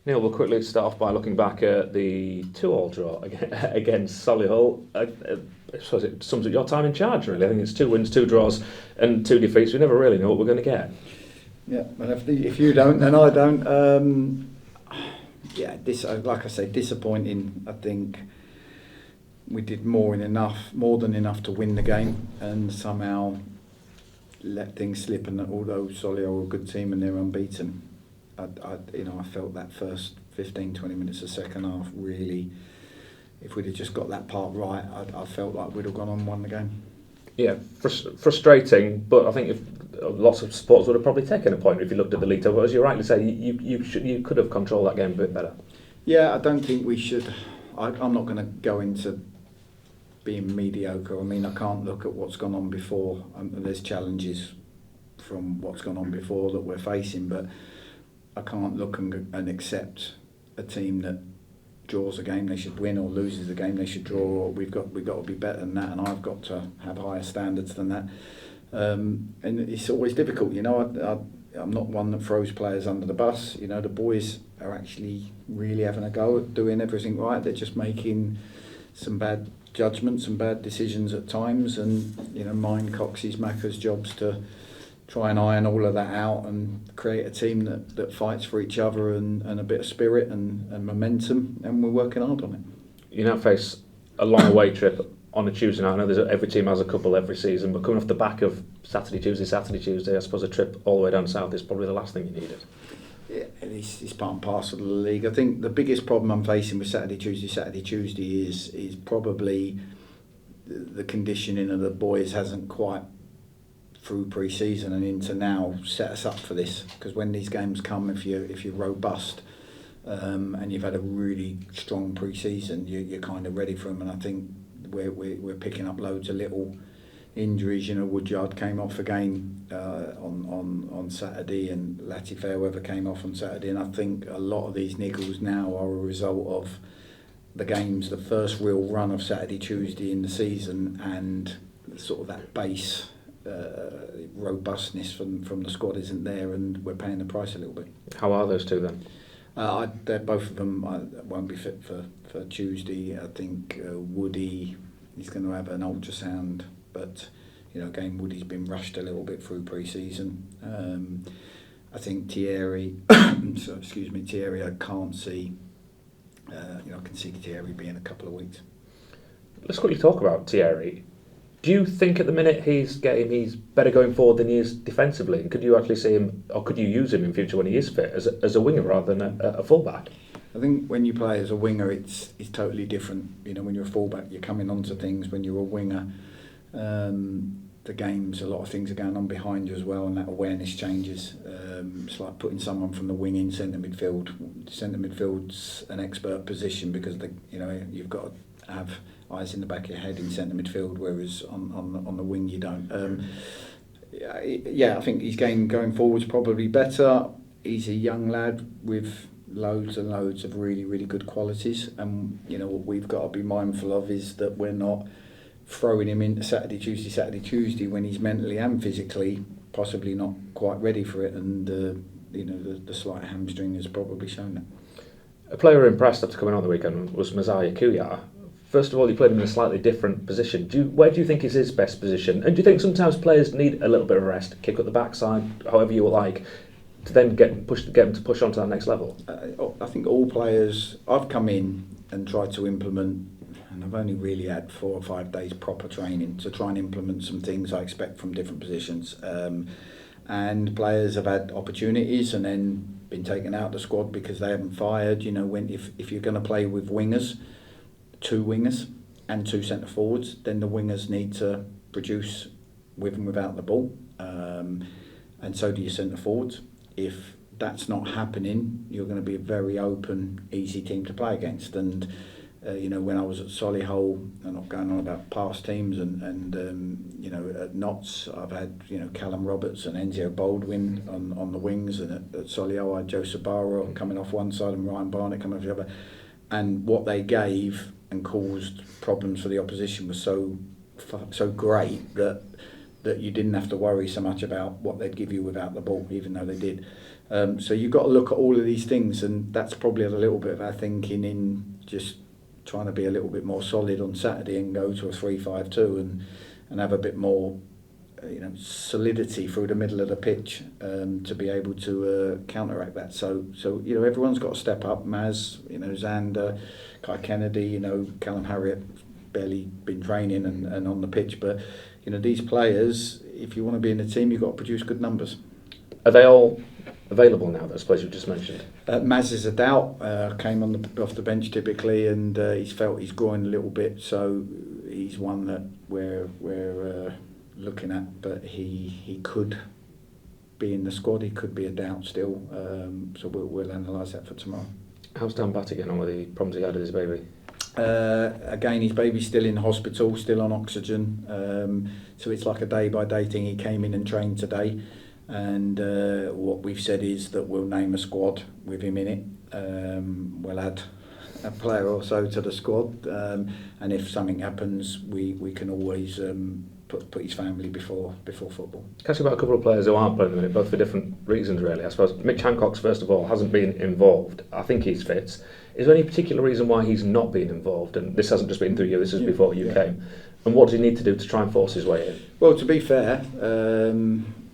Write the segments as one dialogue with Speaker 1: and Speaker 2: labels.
Speaker 1: Neil, we'll quickly start off by looking back at the 2-all draw against Solihull. I suppose it sums up your time in charge, really. I think it's 2 wins, 2 draws and 2 defeats. We never really know what we're going to get.
Speaker 2: Yeah, well, if you don't, then I don't. Like I say, disappointing. I think we did more than enough to win the game, and somehow let things slip. And although Solihull are a good team and they're unbeaten, I felt that first 15-20 minutes of second half really, if we'd have just got that part right, I felt like we'd have gone on and won the game.
Speaker 1: Yeah, frustrating, but I think if lots of supporters would have probably taken a point if you looked at the league table. But as you rightly say, you could have controlled that game a bit better.
Speaker 2: Yeah, I don't think we should. I'm not going to go into being mediocre. I mean, I can't look at what's gone on before. There's challenges from what's gone on before that we're facing, but I can't look and accept a team that draws a game they should win or loses a game they should draw. Or we've got to be better than that, and I've got to have higher standards than that. And it's always difficult, I'm not one that throws players under the bus. The boys are actually really having a go at doing everything right. They're just making some bad judgments and bad decisions at times, and mine, Cox's, Macca's jobs to try and iron all of that out and create a team that fights for each other and a bit of spirit and momentum, and we're working hard on it.
Speaker 1: You now face a long away trip on a Tuesday night. I know every team has a couple every season, but coming off the back of Saturday, Tuesday, I suppose a trip all the way down south is probably the last thing you needed.
Speaker 2: Yeah, it's part and parcel of the league. I think the biggest problem I'm facing with Saturday, Tuesday is probably the conditioning of the boys hasn't quite, through pre-season and into now, set us up for this. Because when these games come, if you're robust and you've had a really strong pre-season, you're kind of ready for them. And I think we're picking up loads of little injuries. Woodyard came off again on Saturday, and Lati Fairweather came off on Saturday. And I think a lot of these niggles now are a result of the games, the first real run of Saturday, Tuesday in the season, and sort of that base robustness from the squad isn't there, and we're paying the price a little bit.
Speaker 1: How are those two then?
Speaker 2: They're both of them won't be fit for Tuesday. I think Woody, he's going to have an ultrasound, but again, Woody's been rushed a little bit through pre-season. I think Thierry, Thierry, I can't see. I can see Thierry being a couple of weeks.
Speaker 1: Let's quickly talk about Thierry. Do you think at the minute he's better going forward than he is defensively? And could you actually see him, or could you use him in future when he is fit as a winger rather than a fullback?
Speaker 2: I think when you play as a winger, it's totally different. When you're a fullback, you're coming onto things. When you're a winger, the games, a lot of things are going on behind you as well, and that awareness changes. It's like putting someone from the wing in centre midfield. Centre midfield's an expert position because you've got to have eyes in the back of your head in centre midfield, whereas on the wing you don't. I think his game going forward is probably better. He's a young lad with loads and loads of really, really good qualities, and what we've got to be mindful of is that we're not throwing him into Saturday, Tuesday when he's mentally and physically possibly not quite ready for it, and the slight hamstring has probably shown that.
Speaker 1: A player who impressed after coming on the weekend was Mazaya Kuyar. First of all, he played him in a slightly different position. Where do you think is his best position? And do you think sometimes players need a little bit of rest, kick up the backside, however you like, to then get them to push on to that next level?
Speaker 2: I think all players, I've come in and tried to implement, and I've only really had 4 or 5 days proper training to try and implement some things I expect from different positions. And players have had opportunities and then been taken out of the squad because they haven't fired. If you're going to play with wingers, 2 wingers and 2 centre forwards, then the wingers need to produce with and without the ball, and so do your centre forwards. If that's not happening, you're going to be a very open, easy team to play against. And when I was at Solihull, I'm not going on about past teams, and at Notts I've had Callum Roberts and Enzio Baldwin on the wings, and at Solihull I had Joe Sabara coming off one side and Ryan Barnett coming off the other, and what they gave and caused problems for the opposition was so great that that you didn't have to worry so much about what they'd give you without the ball, even though they did. So you've got to look at all of these things, and that's probably a little bit of our thinking in just trying to be a little bit more solid on Saturday and go to a 3-5-2 and have a bit more solidity through the middle of the pitch to be able to counteract that. So everyone's got to step up. Maz, Xander, Kai Kennedy, Callum Harriott barely been training and on the pitch, but these players, if you want to be in the team, you've got to produce good numbers.
Speaker 1: Are they all available now, those players you've just mentioned?
Speaker 2: Maz is a doubt, came off the bench typically, and he's felt his groin a little bit, so he's one that we're looking at, but he could be in the squad. He could be a doubt still, so we'll analyse that for tomorrow.
Speaker 1: How's Dan Batty getting on with the problems he had with his baby?
Speaker 2: Again, his baby's still in hospital, still on oxygen, so it's like a day-by-day thing. He came in and trained today, and what we've said is that we'll name a squad with him in it. We'll add a player or so to the squad, and if something happens, we can always put his family before football.
Speaker 1: Can I ask you about a couple of players who aren't playing at the minute, both for different reasons really? I suppose Mitch Hancock's, first of all, hasn't been involved. I think he's fit. Is there any particular reason why he's not been involved? And this hasn't just been through you, this is before you came. And what does he need to do to try and force his way in?
Speaker 2: Well, to be fair,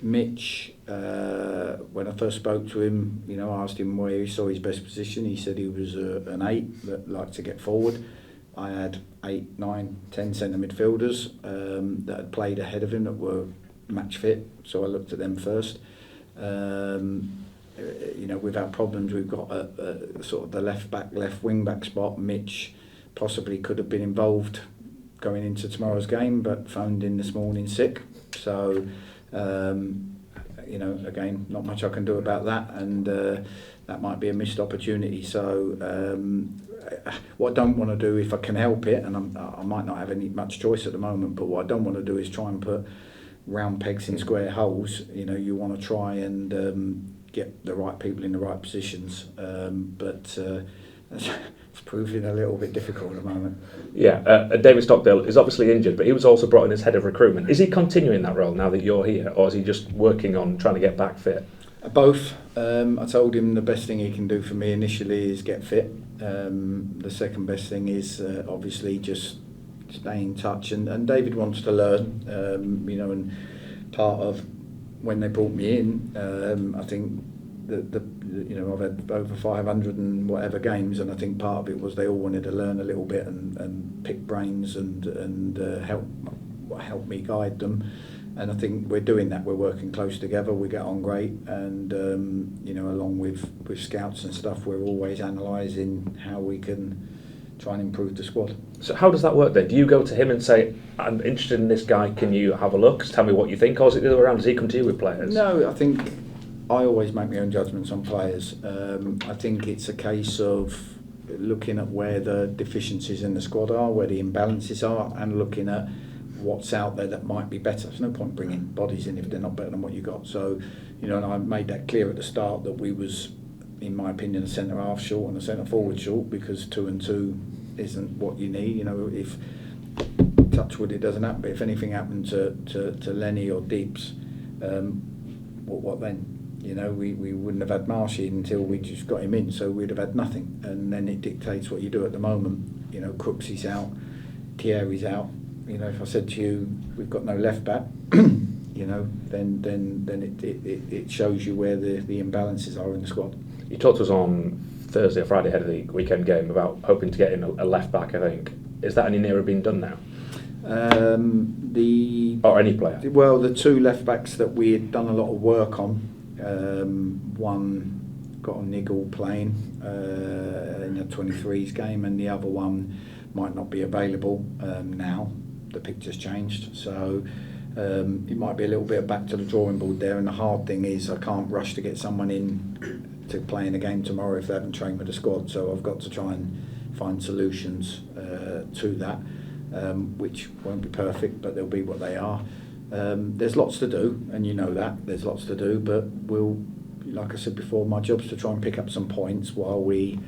Speaker 2: Mitch, when I first spoke to him, I asked him where he saw his best position. He said he was an 8 that liked to get forward. I had 8, 9, 10 centre midfielders that had played ahead of him that were match fit, so I looked at them first. Without problems, we've got a sort of the left wing back spot. Mitch possibly could have been involved going into tomorrow's game, but phoned in this morning sick. So, again, not much I can do about that, and that might be a missed opportunity. So, what I don't want to do, if I can help it, and I might not have much choice at the moment, but what I don't want to do is try and put round pegs in square holes. You want to try and get the right people in the right positions, but it's proving a little bit difficult at the moment.
Speaker 1: Yeah, David Stockdale is obviously injured, but he was also brought in as head of recruitment. Is he continuing that role now that you're here, or is he just working on trying to get back fit?
Speaker 2: Both. I told him the best thing he can do for me initially is get fit. The second best thing is obviously just stay in touch, and David wants to learn, and part of when they brought me in, I think that I've had over 500 and whatever games, and I think part of it was they all wanted to learn a little bit and pick brains and help me guide them. And I think we're doing that. We're working close together. We get on great, and along with scouts and stuff, we're always analysing how we can try and improve the squad.
Speaker 1: So how does that work then? Do you go to him and say, I'm interested in this guy, can you have a look, tell me what you think, or is it the other way around? Does he come to you with players?
Speaker 2: No, I think I always make my own judgments on players. I think it's a case of looking at where the deficiencies in the squad are, where the imbalances are, and looking at what's out there that might be better. There's no point bringing bodies in if they're not better than what you got. So, and I made that clear at the start that we was, in my opinion, a centre half short and a centre forward short, because 2 and 2 isn't what you need. If touch wood it doesn't happen, but if anything happened to Lenny or Deeps, what then? We wouldn't have had Marshy until we just got him in, so we'd have had nothing. And then it dictates what you do at the moment. Crooks is out, Thierry's out. If I said to you, we've got no left back, then it shows you where the imbalances are in the squad.
Speaker 1: You talked to us on Thursday or Friday ahead of the weekend game about hoping to get in a left back, I think. Is that any nearer being done now? Or any player?
Speaker 2: Well, the 2 left backs that we had done a lot of work on, one got a niggle playing in the 23s game, and the other one might not be available now. The picture's changed, so it might be a little bit back to the drawing board there. And the hard thing is I can't rush to get someone in to play in a game tomorrow if they haven't trained with the squad, so I've got to try and find solutions to that, which won't be perfect, but they'll be what they are. There's lots to do, and there's lots to do, but like I said before, my job's to try and pick up some points while we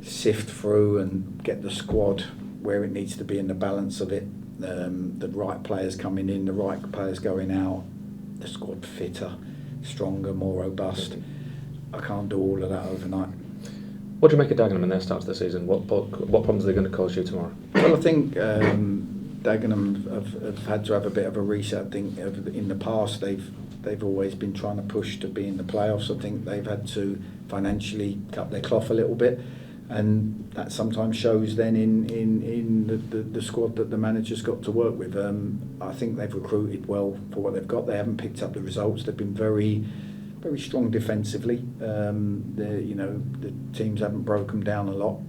Speaker 2: sift through and get the squad where it needs to be in the balance of it. the right players coming in, the right players going out, the squad fitter, stronger, more robust. I can't do all of that overnight.
Speaker 1: What do you make of Dagenham in their start to the season? What problems are they going to cause you tomorrow?
Speaker 2: Well, I think Dagenham have had to have a bit of a reset. I think in the past they've always been trying to push to be in the playoffs. I think they've had to financially cut their cloth a little bit, and that sometimes shows then in the squad that the manager's got to work with. I think they've recruited well for what they've got. They haven't picked up the results. They've been very strong defensively. The teams haven't broken down a lot,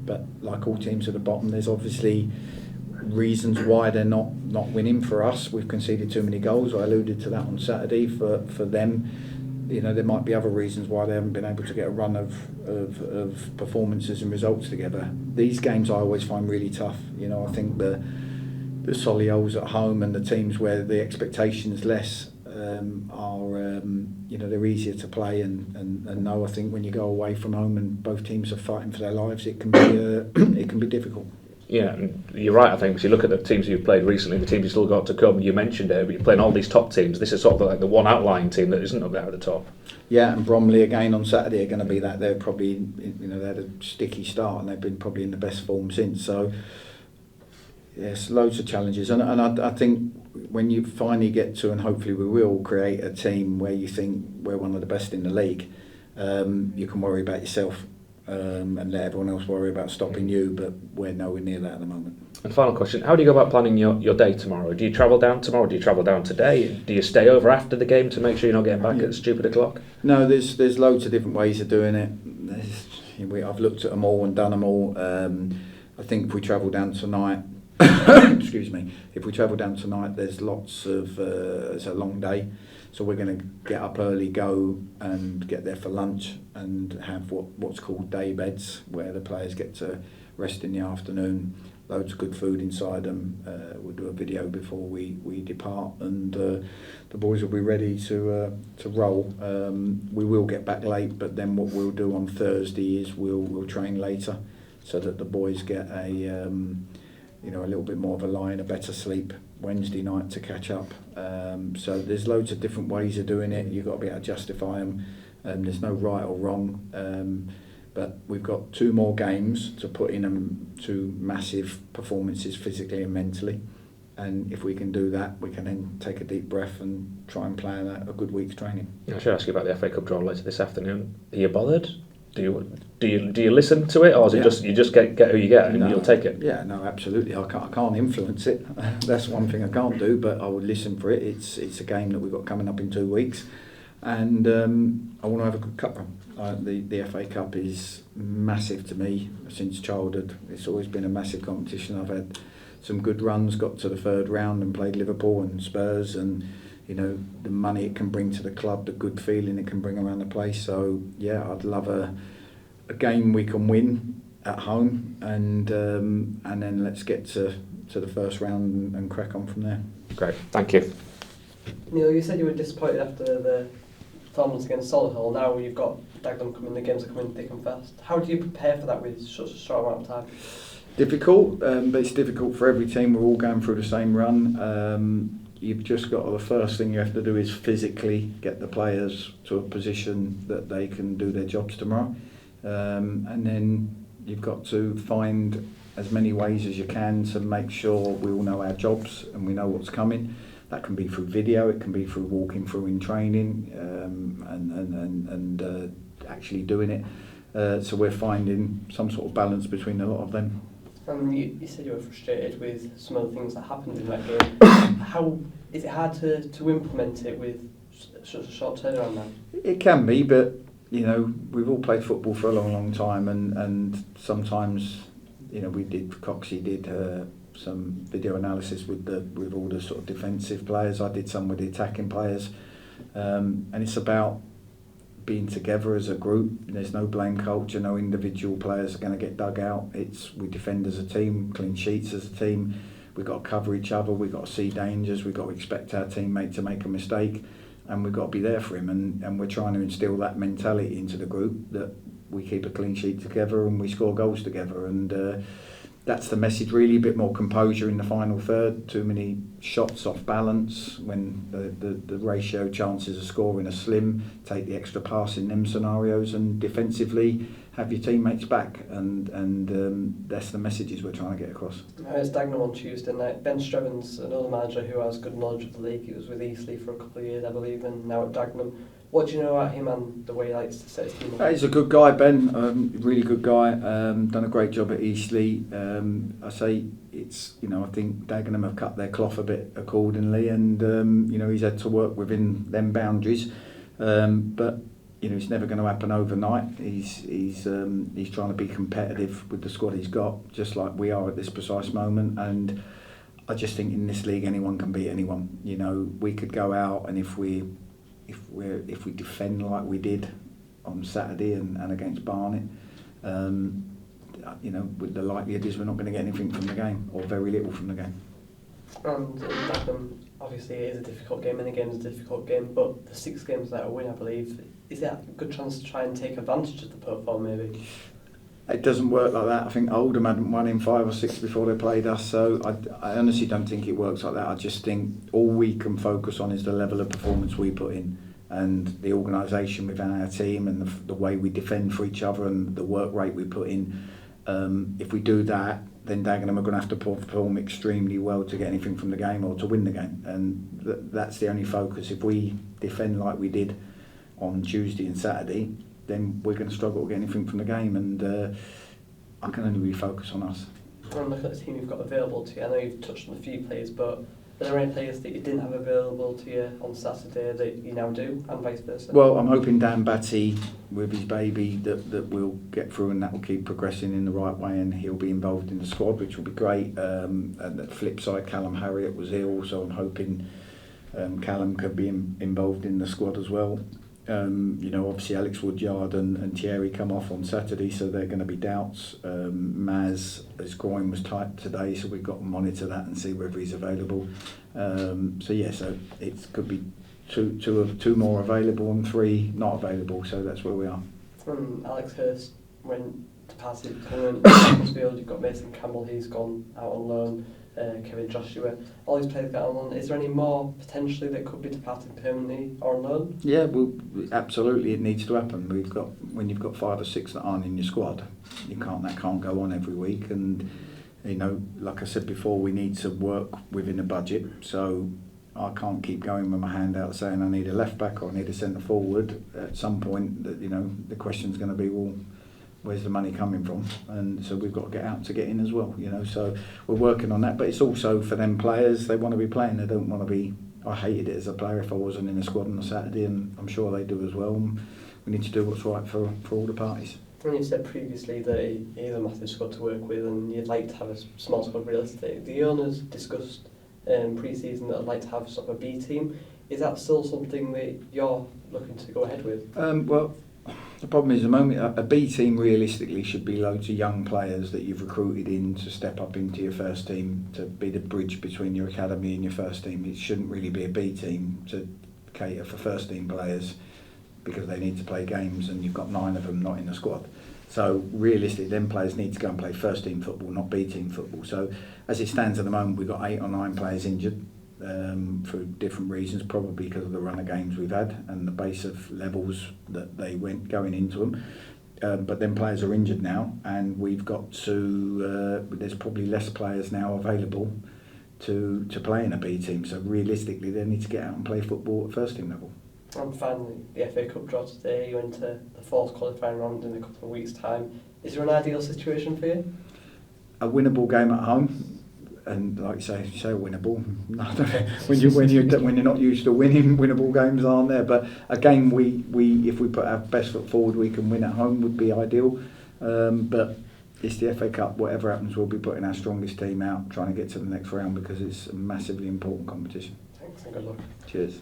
Speaker 2: but like all teams at the bottom, there's obviously reasons why they're not winning. For us, we've conceded too many goals. I alluded to that on Saturday. For them, there might be other reasons why they haven't been able to get a run of performances and results together. These games I always find really tough. I think the Soliols at home and the teams where the expectation's less are they're easier to play and no, I think when you go away from home and both teams are fighting for their lives, it can be difficult.
Speaker 1: Yeah, and you're right, I think, because you look at the teams you've played recently, the teams you've still got to come, you mentioned it, but you're playing all these top teams. This is sort of like the one outlying team that isn't up there at the top. Yeah,
Speaker 2: and Bromley again on Saturday are going to be that. They're probably, they had a sticky start and they've been probably in the best form since. So, yes, loads of challenges. And I think when you finally get to, and hopefully we will, create a team where you think we're one of the best in the league, you can worry about yourself. And let everyone else worry about stopping you, but we're nowhere near that at the moment.
Speaker 1: And final question, how do you go about planning your day tomorrow? Do you travel down tomorrow? Do you travel down today? Do you stay over after the game to make sure you're not getting back at stupid o'clock?
Speaker 2: No, there's loads of different ways of doing it. I've looked at them all and done them all. I think if we travel down tonight, excuse me, if we travel down tonight, there's lots of, it's a long day. So we're going to get up early, go and get there for lunch and have what's called day beds, where the players get to rest in the afternoon. Loads of good food inside them. We'll do a video before we depart, and the boys will be ready to roll. We will get back late, but then what we'll do on Thursday is we'll train later, so that the boys get a little bit more of a lie and a better sleep Wednesday night to catch up. So there's loads of different ways of doing it. You've got to be able to justify them. There's no right or wrong. But we've got 2 more games to put in 2 massive performances physically and mentally. And if we can do that, we can then take a deep breath and try and plan a good week's training.
Speaker 1: I should ask you about the FA Cup draw later this afternoon. Are you bothered? Do you listen to it, or is it just you just get who you get and you'll take it?
Speaker 2: Yeah, no, absolutely. I can't influence it. That's one thing I can't do, but I would listen for it. It's a game that we've got coming up in 2 weeks, and I want to have a good cup run. The FA Cup is massive to me since childhood. It's always been a massive competition. I've had some good runs, got to the 3rd round and played Liverpool and Spurs, and the money it can bring to the club, the good feeling it can bring around the place. So yeah, I'd love a game we can win at home, and then let's get to the first round and crack on from there.
Speaker 1: Great, thank you.
Speaker 3: Neil, you said you were disappointed after the performance against Solihull. Now you've got Dagenham coming, the games are coming thick and fast. How do you prepare for that with such a short amount of time?
Speaker 2: Difficult, but it's difficult for every team. We're all going through the same run. You've just got the first thing you have to do is physically get the players to a position that they can do their jobs tomorrow, and then you've got to find as many ways as you can to make sure we all know our jobs and we know what's coming. That can be through video, it can be through walking through in training, and actually doing it. So we're finding some sort of balance between a lot of them.
Speaker 3: You said you were frustrated with some of the things that happened in that game. How is it hard to implement it with such a short turnaround now?
Speaker 2: It can be, but we've all played football for a long time, and sometimes Coxie did some video analysis with all the sort of defensive players. I did some with the attacking players, and it's about being together as a group. There's no blame culture, no individual players are going to get dug out. We defend as a team, clean sheets as a team. We've got to cover each other, we've got to see dangers, we've got to expect our teammate to make a mistake, and we've got to be there for him, and we're trying to instill that mentality into the group, that we keep a clean sheet together and we score goals together, and that's the message really, a bit more composure in the final third. Too many shots off balance when the ratio chances of scoring are slim. Take the extra pass in them scenarios, and defensively have your teammates back, and that's the messages we're trying to get across.
Speaker 3: It's Dagenham on Tuesday night. Ben Strevens, another manager who has good knowledge of the league. He was with Eastleigh for a couple of years, I believe, and now at Dagenham. What do you know about him and the way he likes to set his team up?
Speaker 2: He's a good guy, Ben. Really good guy. Done a great job at Eastleigh. I say it's, I think Dagenham have cut their cloth a bit accordingly, and he's had to work within them boundaries. But it's never going to happen overnight. He's trying to be competitive with the squad he's got, just like we are at this precise moment. And I just think in this league anyone can beat anyone. We could go out, and if we defend like we did on Saturday and against Barnet, with the likelihood is we're not going to get anything from the game, or very little from the game.
Speaker 3: And Dagenham, obviously it is a difficult game, any game is a difficult game, but the 6 games that are win, I believe, is that a good chance to try and take advantage of the poor form maybe? It
Speaker 2: doesn't work like that. I think Oldham hadn't won in 5 or 6 before they played us, so I honestly don't think it works like that. I just think all we can focus on is the level of performance we put in, and the organisation within our team, and the way we defend for each other, and the work rate we put in. If we do that, then Dagenham are going to have to perform extremely well to get anything from the game or to win the game, and that's the only focus. If we defend like we did on Tuesday and Saturday, then we're going to struggle to get anything from the game, and I can only really focus on us.
Speaker 3: And look at the team you've got available to you. I know you've touched on a few players, but are there any players that you didn't have available to you on Saturday that you now do, and vice versa?
Speaker 2: Well, I'm hoping Dan Batty, with his baby, that we'll get through, and that will keep progressing in the right way, and he'll be involved in the squad, which will be great. And the flip side, Callum Harriott was ill, so I'm hoping Callum could be involved in the squad as well. Obviously Alex Woodyard and Thierry come off on Saturday, so they're going to be doubts. Maz, his groin was tight today, so we've got to monitor that and see whether he's available. So it could be two more available and 3 not available, so that's where we are.
Speaker 3: Alex Hurst went to pass it to Mansfield. You've got Mason Campbell, he's gone out on loan. Kevin Joshua, all these players got on loan. Is there any more potentially that could be departing permanently or on loan? Yeah,
Speaker 2: well, absolutely, it needs to happen. When you've got 5 or 6 that aren't in your squad, that can't go on every week. And like I said before, we need to work within a budget. So I can't keep going with my hand out saying I need a left back or I need a centre forward. At some point, the question's going to be, well, where's the money coming from? And so we've got to get out to get in as well, so we're working on that. But it's also for them players, they want to be playing, they don't want to be. I hated it as a player if I wasn't in the squad on a Saturday, and I'm sure they do as well. And we need to do what's right for all the parties.
Speaker 3: And you said previously that it is a massive squad to work with, and you'd like to have a small squad realistically. The owners discussed pre-season that I'd like to have sort of a B team. Is that still something that you're looking to go ahead with?
Speaker 2: Well, the problem is, at the moment, a B team realistically should be loads of young players that you've recruited in to step up into your first team, to be the bridge between your academy and your first team. It shouldn't really be a B team to cater for first team players, because they need to play games and you've got 9 of them not in the squad. So realistically, them players need to go and play first team football, not B team football. So as it stands at the moment, we've got 8 or 9 players injured. For different reasons, probably because of the run of games we've had and the base of levels that they went going into them. But then players are injured now, and we've got to. There's probably less players now available to play in a B team. So realistically, they need to get out and play football at first team level.
Speaker 3: And finally, the FA Cup draw today. You enter the 4th qualifying round in a couple of weeks' time. Is there an ideal situation for you?
Speaker 2: A winnable game at home. And like you say winnable. No, when you're not used to winning, winnable games aren't there. But a game we if we put our best foot forward, we can win at home would be ideal. But it's the FA Cup. Whatever happens, we'll be putting our strongest team out, trying to get to the next round, because it's a massively important competition.
Speaker 3: Thanks and good luck.
Speaker 2: Cheers.